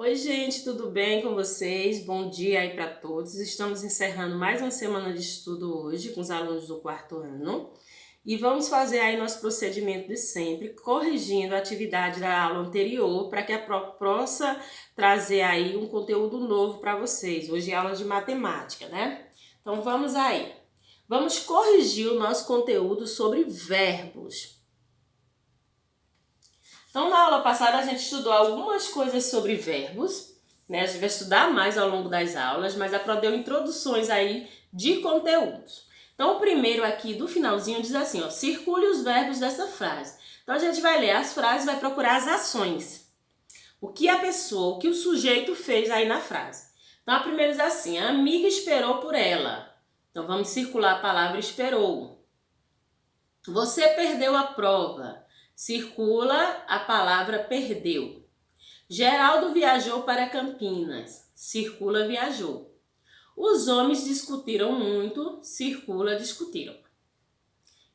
Oi, gente, tudo bem com vocês? Bom dia aí para todos. Estamos encerrando mais uma semana de estudo hoje com os alunos do quarto ano e vamos fazer aí nosso procedimento de sempre, corrigindo a atividade da aula anterior para que a prova possa trazer aí um conteúdo novo para vocês. Hoje é aula de matemática, né? Então vamos aí. Vamos corrigir o nosso conteúdo sobre verbos. Então, na aula passada, a gente estudou algumas coisas sobre verbos, né? A gente vai estudar mais ao longo das aulas, mas a Pro deu introduções aí de conteúdos. Então, o primeiro aqui do finalzinho diz assim, ó, circule os verbos dessa frase. Então, a gente vai ler as frases e vai procurar as ações. O que a pessoa, o que o sujeito fez aí na frase. Então, a primeira diz assim, a amiga esperou por ela. Então, vamos circular a palavra esperou. Você perdeu a prova. Circula a palavra perdeu. Geraldo viajou para Campinas. Circula viajou. Os homens discutiram muito. Circula discutiram.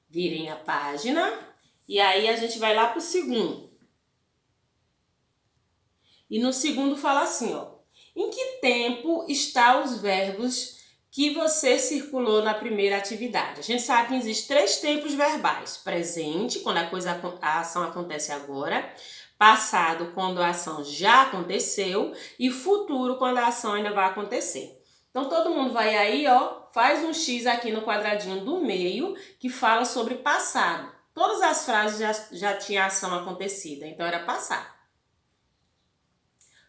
Virem a página e aí a gente vai lá para o segundo. E no segundo fala assim, ó. Em que tempo estão os verbos que você circulou na primeira atividade? A gente sabe que existem 3 tempos verbais. Presente, quando a ação acontece agora. Passado, quando a ação já aconteceu. E futuro, quando a ação ainda vai acontecer. Então, todo mundo vai aí, ó, faz um X aqui no quadradinho do meio, que fala sobre passado. Todas as frases já tinham ação acontecida, então era passado.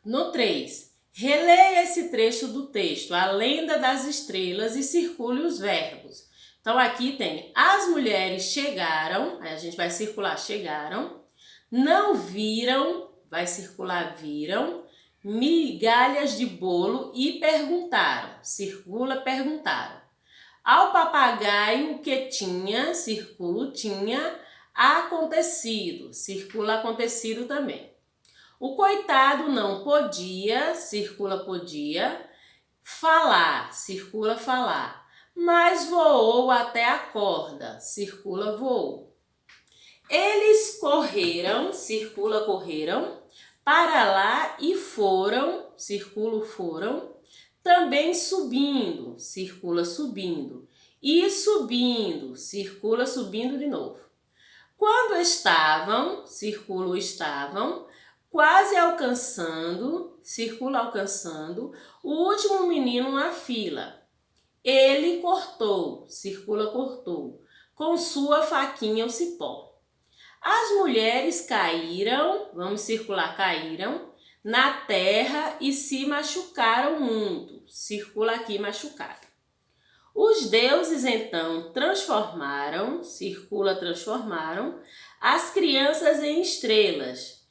No 3, releia esse trecho do texto, a lenda das estrelas, e circule os verbos. Então aqui tem, as mulheres chegaram, aí a gente vai circular chegaram, não viram, vai circular viram, migalhas de bolo e perguntaram, circula perguntaram. Ao papagaio que tinha, circula tinha, acontecido, circula acontecido também. O coitado não podia, circula podia, falar, circula falar, mas voou até a corda, circula voou. Eles correram, circula correram, para lá e foram, circula foram, também subindo, circula subindo, e subindo, circula subindo de novo. Quando estavam, circula estavam, quase alcançando, circula alcançando, o último menino na fila. Ele cortou, circula cortou, com sua faquinha o cipó. As mulheres caíram, vamos circular caíram, na terra e se machucaram muito, circula aqui machucaram. Os deuses então transformaram, circula transformaram, as crianças em estrelas,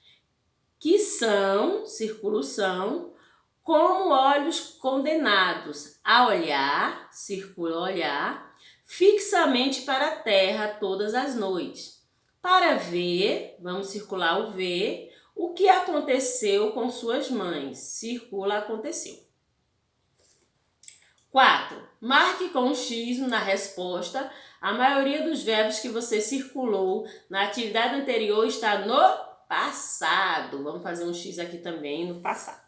que são, circulo são, como olhos condenados a olhar, circula olhar, fixamente para a terra todas as noites, para ver, vamos circular o ver, o que aconteceu com suas mães, circula aconteceu. 4. Marque com um X na resposta. A maioria dos verbos que você circulou na atividade anterior está no passado. Vamos fazer um X aqui também no passado.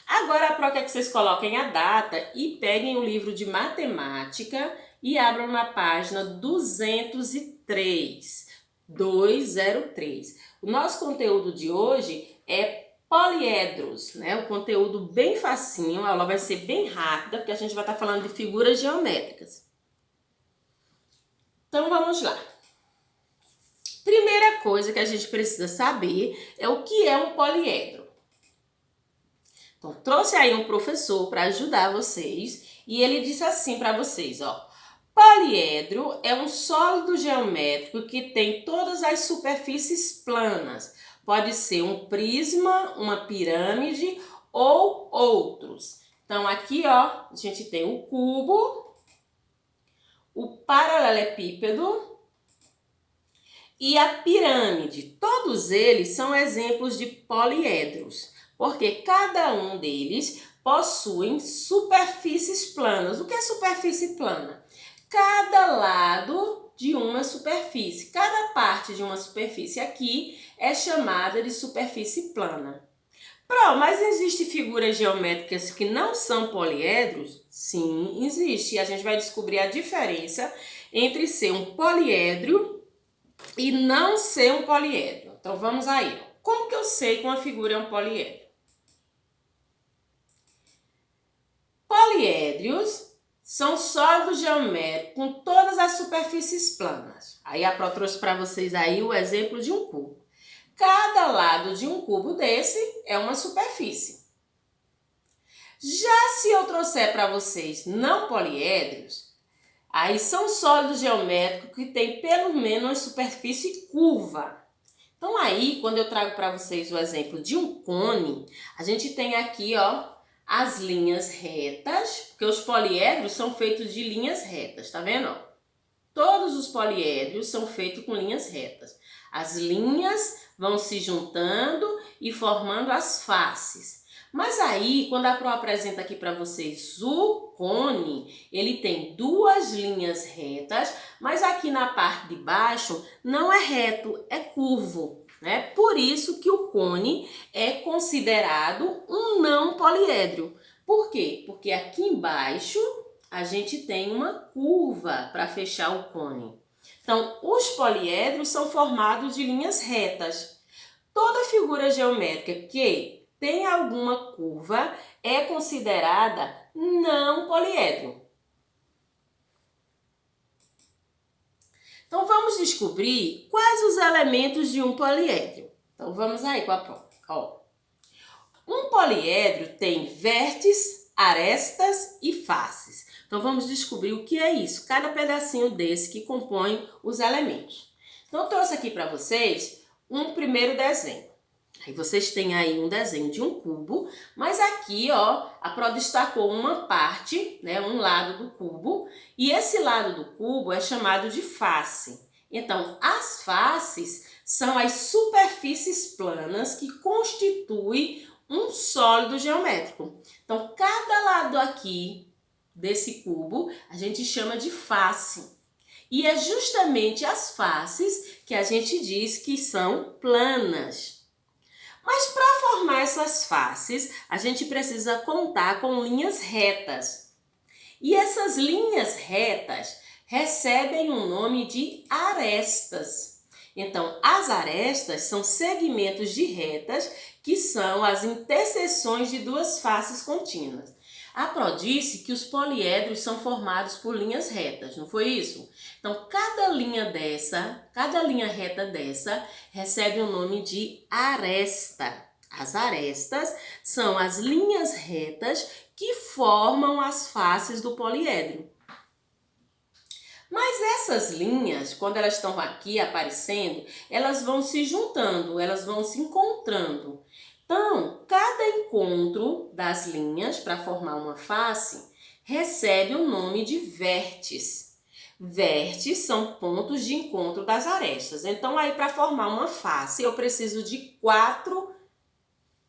Agora a Pro quer que vocês coloquem a data e peguem o livro de matemática e abram na página 203. 203. O nosso conteúdo de hoje é poliedros, né? O conteúdo bem facinho, a aula vai ser bem rápida, porque a gente vai estar falando de figuras geométricas. Então vamos lá. Primeira coisa que a gente precisa saber é o que é um poliedro. Então, trouxe aí um professor para ajudar vocês e ele disse assim para vocês, ó. Poliedro é um sólido geométrico que tem todas as superfícies planas. Pode ser um prisma, uma pirâmide ou outros. Então, aqui, ó, a gente tem o cubo, o paralelepípedo e a pirâmide. Todos eles são exemplos de poliedros, porque cada um deles possui superfícies planas. O que é superfície plana? Cada lado de uma superfície, cada parte de uma superfície aqui é chamada de superfície plana. Mas existem figuras geométricas que não são poliedros? Sim, existe. E a gente vai descobrir a diferença entre ser um poliedro e não ser um poliedro. Então vamos aí. Como que eu sei que uma figura é um poliedro? Poliédrios são sólidos geométricos com todas as superfícies planas. Aí a Pro trouxe para vocês aí o exemplo de um cubo. Cada lado de um cubo desse é uma superfície. Já se eu trouxer para vocês não poliédrios, aí são sólidos geométricos que têm pelo menos uma superfície curva. Então aí, quando eu trago para vocês o exemplo de um cone, a gente tem aqui, ó, as linhas retas, porque os poliédrios são feitos de linhas retas, tá vendo? Todos os poliédrios são feitos com linhas retas. As linhas vão se juntando e formando as faces. Mas aí, quando a Pro apresenta aqui para vocês o cone, ele tem duas linhas retas, mas aqui na parte de baixo não é reto, é curvo, né? Por isso que o cone é considerado um não poliédrio. Por quê? Porque aqui embaixo a gente tem uma curva para fechar o cone. Então, os poliédrios são formados de linhas retas. Toda figura geométrica que tem alguma curva é considerada não poliedro. Então, vamos descobrir quais os elementos de um poliedro. Então, vamos aí com a prova. Ó, um poliedro tem vértices, arestas e faces. Então, vamos descobrir o que é isso, cada pedacinho desse que compõe os elementos. Então, eu trouxe aqui para vocês um primeiro desenho. Aí vocês têm aí um desenho de um cubo, mas aqui, ó, a Pro destacou uma parte, né, um lado do cubo, e esse lado do cubo é chamado de face. Então, as faces são as superfícies planas que constituem um sólido geométrico. Então, cada lado aqui desse cubo a gente chama de face. E é justamente as faces que a gente diz que são planas. Mas para formar essas faces, a gente precisa contar com linhas retas. E essas linhas retas recebem o nome de arestas. Então, as arestas são segmentos de retas que são as interseções de duas faces contínuas. A Pro disse que os poliédrios são formados por linhas retas, não foi isso? Então, cada linha reta dessa, recebe o nome de aresta. As arestas são as linhas retas que formam as faces do poliedro. Mas essas linhas, quando elas estão aqui aparecendo, elas vão se juntando, elas vão se encontrando. Então, cada encontro das linhas para formar uma face recebe o nome de vértice. Vértices são pontos de encontro das arestas. Então, aí para formar uma face, eu preciso de 4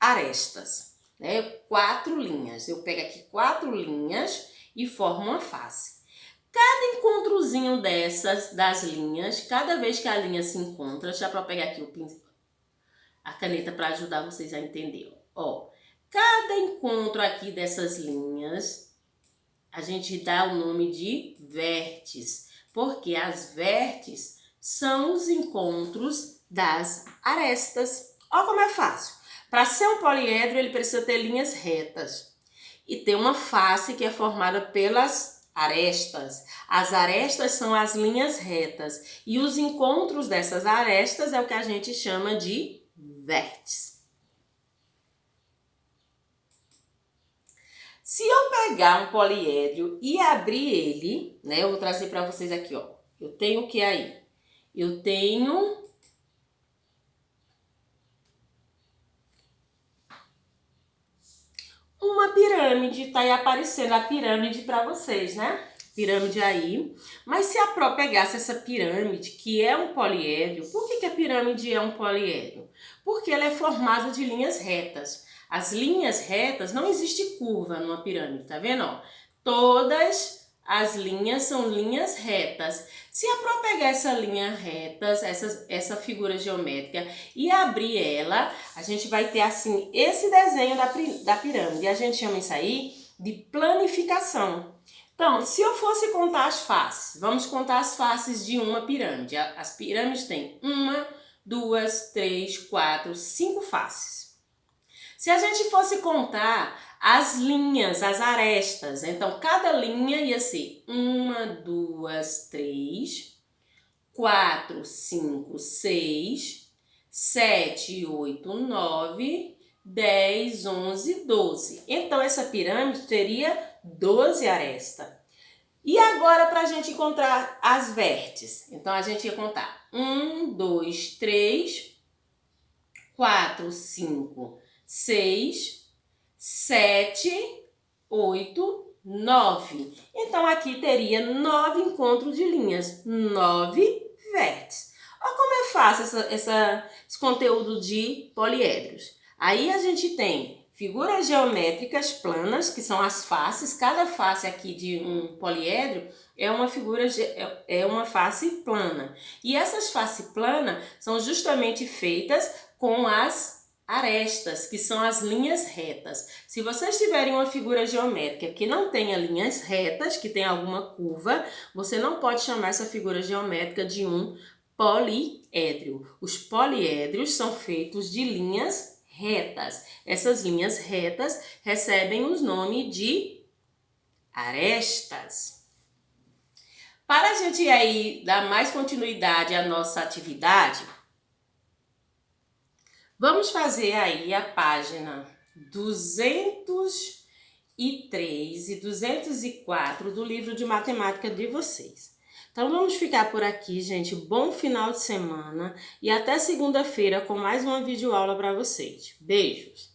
arestas, né? 4 linhas. Eu pego aqui 4 linhas e formo uma face. Cada encontrozinho das linhas, cada vez que a linha se encontra, deixa eu pegar aqui a caneta para ajudar vocês a entender. Ó, cada encontro aqui dessas linhas, a gente dá o nome de vértice, porque as vértices são os encontros das arestas. Ó como é fácil. Para ser um poliedro, ele precisa ter linhas retas e ter uma face que é formada pelas arestas. As arestas são as linhas retas e os encontros dessas arestas é o que a gente chama de vértice. Se eu pegar um poliedro e abrir ele, né, eu vou trazer para vocês aqui, ó. Eu tenho o que aí? Eu tenho uma pirâmide, tá aí aparecendo a pirâmide para vocês, né? Pirâmide aí. Mas se a Pro pegasse essa pirâmide, que é um poliedro, por que a pirâmide é um poliedro? Porque ela é formada de linhas retas. As linhas retas, não existe curva numa pirâmide, tá vendo? Ó, todas as linhas são linhas retas. Se a Pro pegar essa linha reta, essa figura geométrica e abrir ela, a gente vai ter assim esse desenho da pirâmide. A gente chama isso aí de planificação. Então, se eu fosse contar as faces, vamos contar as faces de uma pirâmide. As pirâmides têm 1, 2, 3, 4, 5 faces. Se a gente fosse contar as linhas, as arestas, então cada linha ia ser 1, 2, 3, 4, 5, 6, 7, 8, 9, 10, 11, 12. Então essa pirâmide teria 12 arestas. E agora para a gente encontrar as vértices, então a gente ia contar 1, 2, 3, 4, 5, 6, 7, 8, 9. Então aqui teria 9 encontros de linhas, 9 vértices. Olha como é fácil esse conteúdo de poliedros. Aí a gente tem figuras geométricas planas, que são as faces. Cada face aqui de um poliedro é uma face plana. E essas faces planas são justamente feitas com as arestas, que são as linhas retas. Se vocês tiverem uma figura geométrica que não tenha linhas retas, que tem alguma curva, você não pode chamar essa figura geométrica de um poliedro. Os poliedros são feitos de linhas retas. Essas linhas retas recebem o nome de arestas. Para a gente aí dar mais continuidade à nossa atividade, vamos fazer aí a página 203 e 204 do livro de matemática de vocês. Então vamos ficar por aqui, gente. Bom final de semana e até segunda-feira com mais uma videoaula para vocês. Beijos!